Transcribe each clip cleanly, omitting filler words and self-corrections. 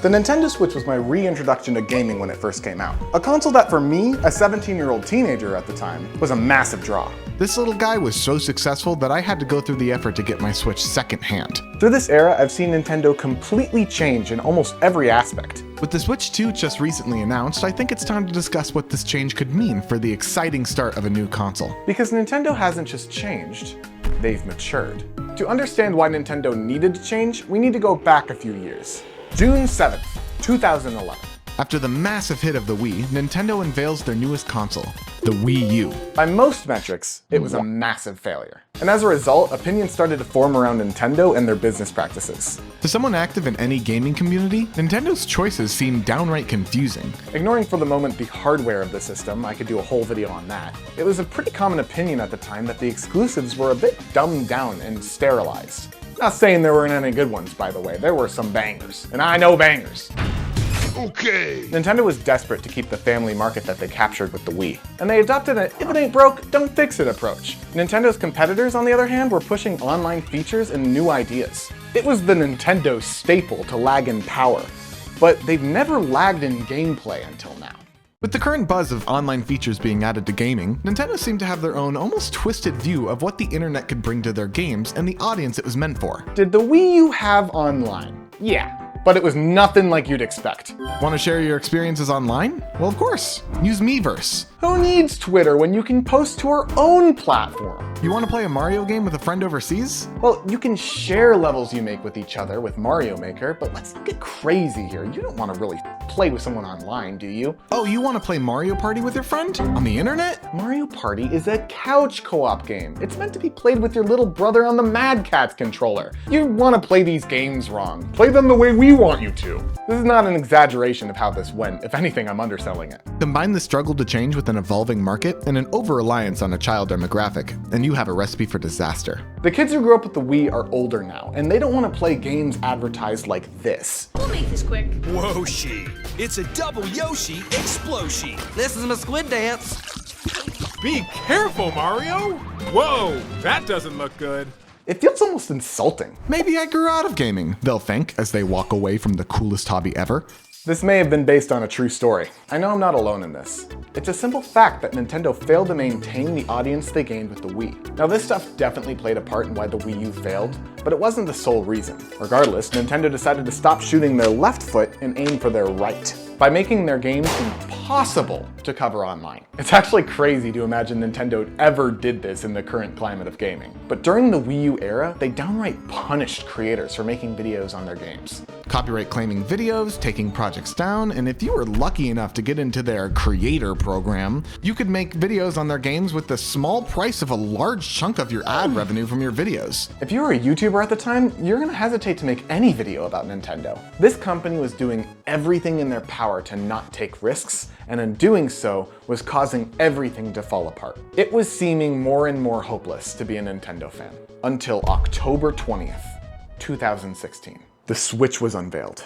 The Nintendo Switch was my reintroduction to gaming when it first came out. A console that for me, a 17-year-old teenager at the time, was a massive draw. This little guy was so successful that I had to go through the effort to get my Switch secondhand. Through this era, I've seen Nintendo completely change in almost every aspect. With the Switch 2 just recently announced, I think it's time to discuss what this change could mean for the exciting start of a new console. Because Nintendo hasn't just changed, they've matured. To understand why Nintendo needed to change, we need to go back a few years. June 7th, 2011. After the massive hit of the Wii, Nintendo unveils their newest console, the Wii U. By most metrics, it was a massive failure. And as a result, opinions started to form around Nintendo and their business practices. To someone active in any gaming community, Nintendo's choices seem downright confusing. Ignoring for the moment the hardware of the system, I could do a whole video on that. It was a pretty common opinion at the time that the exclusives were a bit dumbed down and sterilized. Not saying there weren't any good ones, by the way. There were some bangers. And I know bangers. Okay. Nintendo was desperate to keep the family market that they captured with the Wii, and they adopted an if it ain't broke, don't fix it approach. Nintendo's competitors, on the other hand, were pushing online features and new ideas. It was the Nintendo staple to lag in power, but they've never lagged in gameplay until now. With the current buzz of online features being added to gaming, Nintendo seemed to have their own almost twisted view of what the internet could bring to their games and the audience it was meant for. Did the Wii U have online? Yeah. But it was nothing like you'd expect. Want to share your experiences online? Well, of course. Use Miiverse. Who needs Twitter when you can post to our own platform? You want to play a Mario game with a friend overseas? Well, you can share levels you make with each other with Mario Maker, but let's not get crazy here. You don't want to really play with someone online, do you? Oh, you want to play Mario Party with your friend? On the internet? Mario Party is a couch co-op game. It's meant to be played with your little brother on the Mad Catz controller. You want to play these games wrong. Play them the way we want you to. This is not an exaggeration of how this went. If anything, I'm underselling it. Combine the struggle to change with an evolving market and an over-reliance on a child demographic, and you have a recipe for disaster. The kids who grew up with the Wii are older now, and they don't want to play games advertised like this. We'll make this quick. Whoa-shi! It's a double Yoshi explosion. This is my squid dance. Be careful, Mario! Whoa, that doesn't look good. It feels almost insulting. Maybe I grew out of gaming, they'll think as they walk away from the coolest hobby ever. This may have been based on a true story. I know I'm not alone in this. It's a simple fact that Nintendo failed to maintain the audience they gained with the Wii. Now this stuff definitely played a part in why the Wii U failed, but it wasn't the sole reason. Regardless, Nintendo decided to stop shooting their left foot and aim for their right, by making their games impossible to cover online. It's actually crazy to imagine Nintendo ever did this in the current climate of gaming. But during the Wii U era, they downright punished creators for making videos on their games. Copyright claiming videos, taking projects down, and if you were lucky enough to get into their creator program, you could make videos on their games with the small price of a large chunk of your ad revenue from your videos. If you were a YouTuber at the time, you're gonna hesitate to make any video about Nintendo. This company was doing everything in their power to not take risks, and in doing so, was causing everything to fall apart. It was seeming more and more hopeless to be a Nintendo fan. Until October 20th, 2016. The Switch was unveiled.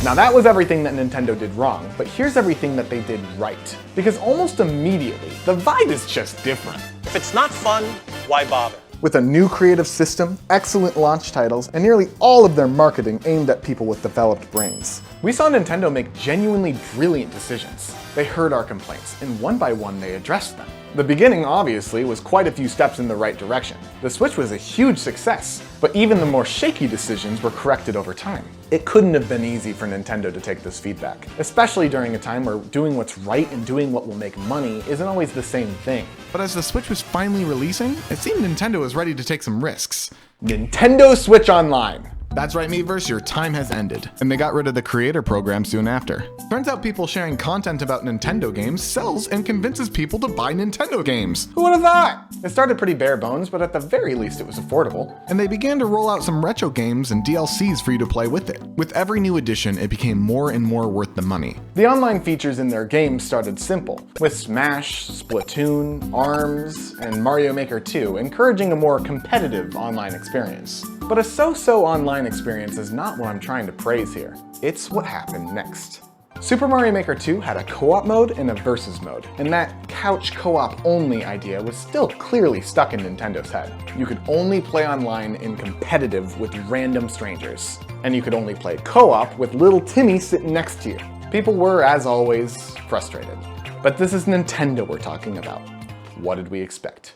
Now that was everything that Nintendo did wrong, but here's everything that they did right. Because almost immediately, the vibe is just different. If it's not fun, why bother? With a new creative system, excellent launch titles, and nearly all of their marketing aimed at people with developed brains. We saw Nintendo make genuinely brilliant decisions. They heard our complaints, and one by one they addressed them. The beginning, obviously, was quite a few steps in the right direction. The Switch was a huge success, but even the more shaky decisions were corrected over time. It couldn't have been easy for Nintendo to take this feedback, especially during a time where doing what's right and doing what will make money isn't always the same thing. But as the Switch was finally releasing, it seemed Nintendo was ready to take some risks. Nintendo Switch Online. That's right, Miiverse, your time has ended. And they got rid of the creator program soon after. Turns out people sharing content about Nintendo games sells and convinces people to buy Nintendo games. Who would have thought? It started pretty bare bones, but at the very least it was affordable. And they began to roll out some retro games and DLCs for you to play with it. With every new edition, it became more and more worth the money. The online features in their games started simple, with Smash, Splatoon, ARMS, and Mario Maker 2, encouraging a more competitive online experience. But a so-so online experience is not what I'm trying to praise here. It's what happened next. Super Mario Maker 2 had a co-op mode and a versus mode, and that couch co-op only idea was still clearly stuck in Nintendo's head. You could only play online in competitive with random strangers, and you could only play co-op with little Timmy sitting next to you. People were, as always, frustrated. But this is Nintendo we're talking about. What did we expect?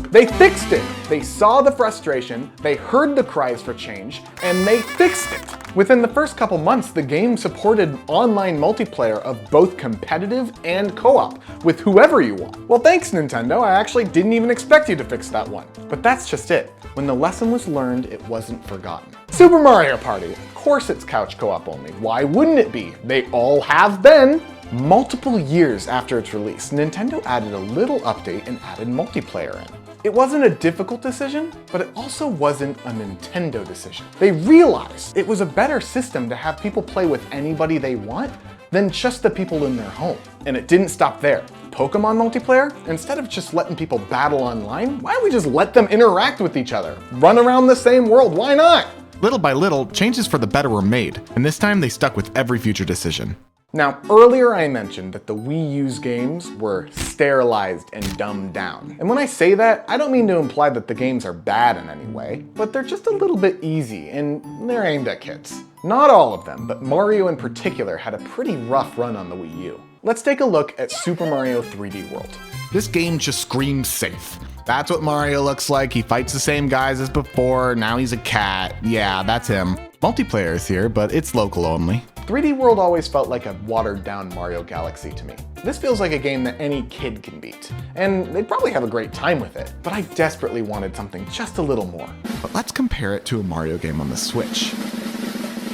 They fixed it! They saw the frustration, they heard the cries for change, and they fixed it! Within the first couple months, the game supported online multiplayer of both competitive and co-op, with whoever you want. Well, thanks Nintendo, I actually didn't even expect you to fix that one. But that's just it. When the lesson was learned, it wasn't forgotten. Super Mario Party, of course it's couch co-op only. Why wouldn't it be? They all have been! Multiple years after its release, Nintendo added a little update and added multiplayer in. It wasn't a difficult decision, but it also wasn't a Nintendo decision. They realized it was a better system to have people play with anybody they want than just the people in their home. And it didn't stop there. Pokemon multiplayer? Instead of just letting people battle online, why don't we just let them interact with each other? Run around the same world, why not? Little by little, changes for the better were made, and this time they stuck with every future decision. Now, earlier I mentioned that the Wii U's games were sterilized and dumbed down. And when I say that, I don't mean to imply that the games are bad in any way, but they're just a little bit easy and they're aimed at kids. Not all of them, but Mario in particular had a pretty rough run on the Wii U. Let's take a look at Super Mario 3D World. This game just screams safe. That's what Mario looks like. He fights the same guys as before. Now he's a cat. Yeah, that's him. Multiplayer is here, but it's local only. 3D World always felt like a watered-down Mario Galaxy to me. This feels like a game that any kid can beat, and they'd probably have a great time with it, but I desperately wanted something just a little more. But let's compare it to a Mario game on the Switch.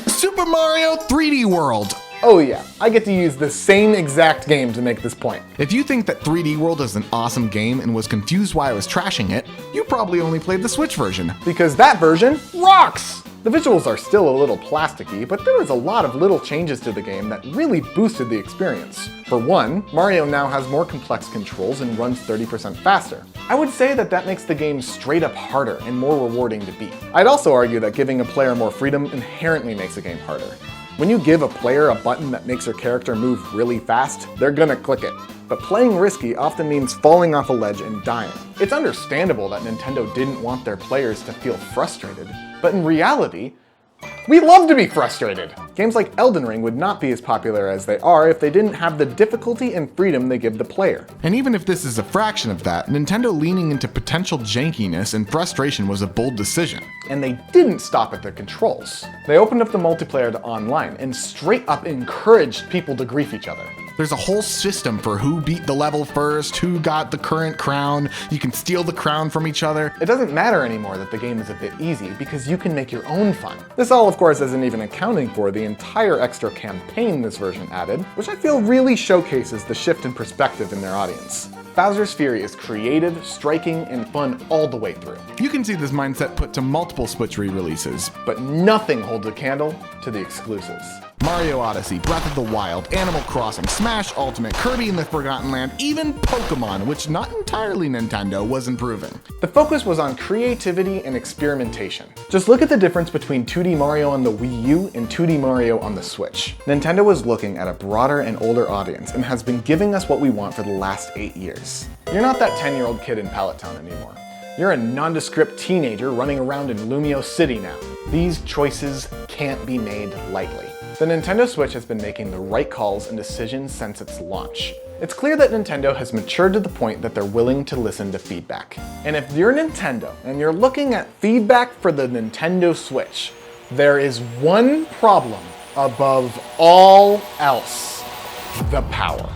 Super Mario 3D World! Oh yeah, I get to use the same exact game to make this point. If you think that 3D World is an awesome game and was confused why I was trashing it, you probably only played the Switch version. Because that version rocks! The visuals are still a little plasticky, but there was a lot of little changes to the game that really boosted the experience. For one, Mario now has more complex controls and runs 30% faster. I would say that makes the game straight up harder and more rewarding to beat. I'd also argue that giving a player more freedom inherently makes a game harder. When you give a player a button that makes their character move really fast, they're gonna click it. But playing risky often means falling off a ledge and dying. It's understandable that Nintendo didn't want their players to feel frustrated, but in reality, we love to be frustrated. Games like Elden Ring would not be as popular as they are if they didn't have the difficulty and freedom they give the player. And even if this is a fraction of that, Nintendo leaning into potential jankiness and frustration was a bold decision. And they didn't stop at the controls. They opened up the multiplayer to online and straight up encouraged people to grief each other. There's a whole system for who beat the level first, who got the current crown, you can steal the crown from each other. It doesn't matter anymore that the game is a bit easy because you can make your own fun. This all of course isn't even accounting for the entire extra campaign this version added, which I feel really showcases the shift in perspective in their audience. Bowser's Fury is creative, striking, and fun all the way through. You can see this mindset put to multiple Switch re-releases. But nothing holds a candle to the exclusives. Mario Odyssey, Breath of the Wild, Animal Crossing, Smash Ultimate, Kirby and the Forgotten Land, even Pokemon, which not entirely Nintendo, was improving. The focus was on creativity and experimentation. Just look at the difference between 2D Mario on the Wii U and 2D Mario on the Switch. Nintendo was looking at a broader and older audience and has been giving us what we want for the last 8 years. You're not that 10-year-old kid in Pallet Town anymore. You're a nondescript teenager running around in Lumio City now. These choices can't be made lightly. The Nintendo Switch has been making the right calls and decisions since its launch. It's clear that Nintendo has matured to the point that they're willing to listen to feedback. And if you're Nintendo and you're looking at feedback for the Nintendo Switch, there is one problem above all else: the power.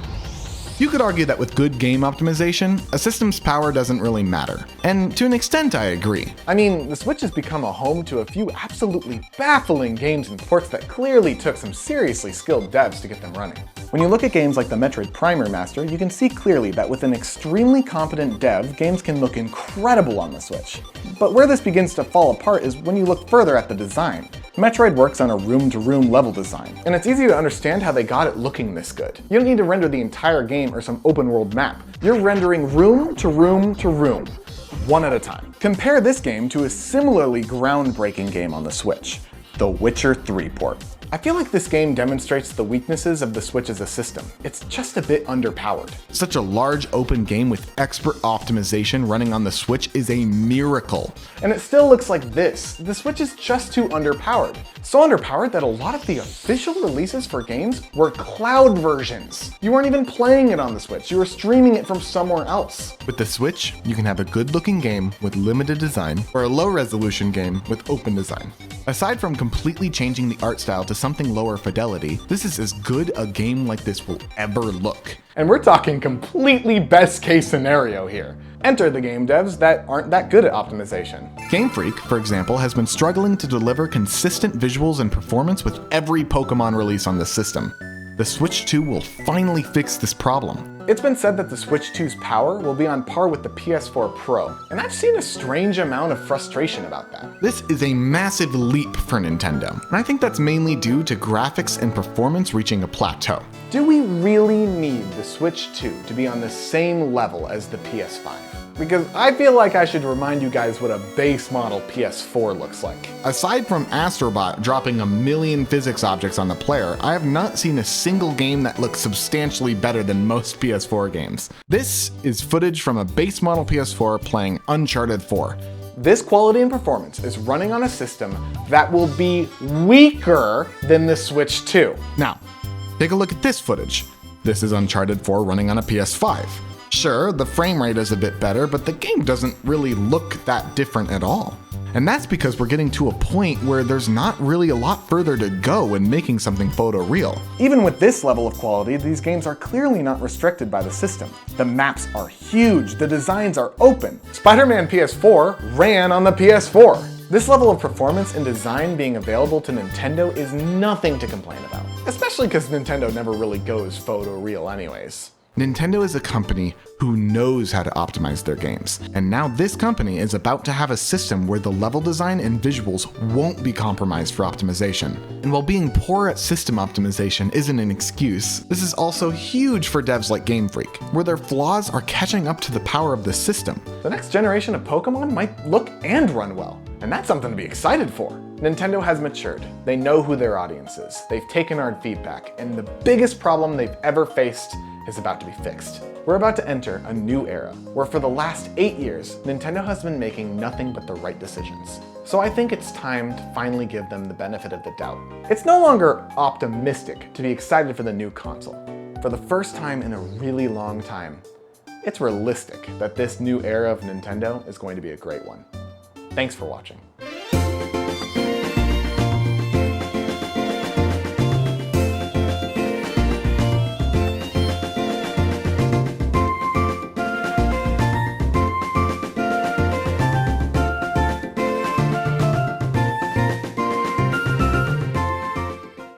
You could argue that with good game optimization, a system's power doesn't really matter. And to an extent, I agree. I mean, the Switch has become a home to a few absolutely baffling games and ports that clearly took some seriously skilled devs to get them running. When you look at games like the Metroid Prime Remaster, you can see clearly that with an extremely competent dev, games can look incredible on the Switch. But where this begins to fall apart is when you look further at the design. Metroid works on a room-to-room level design, and it's easy to understand how they got it looking this good. You don't need to render the entire game or some open-world map. You're rendering room to room to room, one at a time. Compare this game to a similarly groundbreaking game on the Switch, the Witcher 3 port. I feel like this game demonstrates the weaknesses of the Switch as a system. It's just a bit underpowered. Such a large open game with expert optimization running on the Switch is a miracle. And it still looks like this. The Switch is just too underpowered. So underpowered that a lot of the official releases for games were cloud versions. You weren't even playing it on the Switch, you were streaming it from somewhere else. With the Switch, you can have a good-looking game with limited design, or a low-resolution game with open design. Aside from completely changing the art style to something lower fidelity, this is as good a game like this will ever look. And we're talking completely best case scenario here. Enter the game devs that aren't that good at optimization. Game Freak, for example, has been struggling to deliver consistent visuals and performance with every Pokemon release on the system. The Switch 2 will finally fix this problem. It's been said that the Switch 2's power will be on par with the PS4 Pro, and I've seen a strange amount of frustration about that. This is a massive leap for Nintendo, and I think that's mainly due to graphics and performance reaching a plateau. Do we really need the Switch 2 to be on the same level as the PS5? Because I feel like I should remind you guys what a base model PS4 looks like. Aside from Astrobot dropping a million physics objects on the player, I have not seen a single game that looks substantially better than most PS4 games. This is footage from a base model PS4 playing Uncharted 4. This quality and performance is running on a system that will be weaker than the Switch 2. Now, take a look at this footage. This is Uncharted 4 running on a PS5. Sure, the frame rate is a bit better, but the game doesn't really look that different at all. And that's because we're getting to a point where there's not really a lot further to go in making something photoreal. Even with this level of quality, these games are clearly not restricted by the system. The maps are huge, the designs are open. Spider-Man PS4 ran on the PS4. This level of performance and design being available to Nintendo is nothing to complain about. Especially because Nintendo never really goes photoreal anyways. Nintendo is a company who knows how to optimize their games, and now this company is about to have a system where the level design and visuals won't be compromised for optimization. And while being poor at system optimization isn't an excuse, this is also huge for devs like Game Freak, where their flaws are catching up to the power of the system. The next generation of Pokemon might look and run well, and that's something to be excited for. Nintendo has matured. They know who their audience is. They've taken our feedback, and the biggest problem they've ever faced is about to be fixed. We're about to enter a new era, where for the last 8 years, Nintendo has been making nothing but the right decisions. So I think it's time to finally give them the benefit of the doubt. It's no longer optimistic to be excited for the new console. For the first time in a really long time, it's realistic that this new era of Nintendo is going to be a great one. Thanks for watching.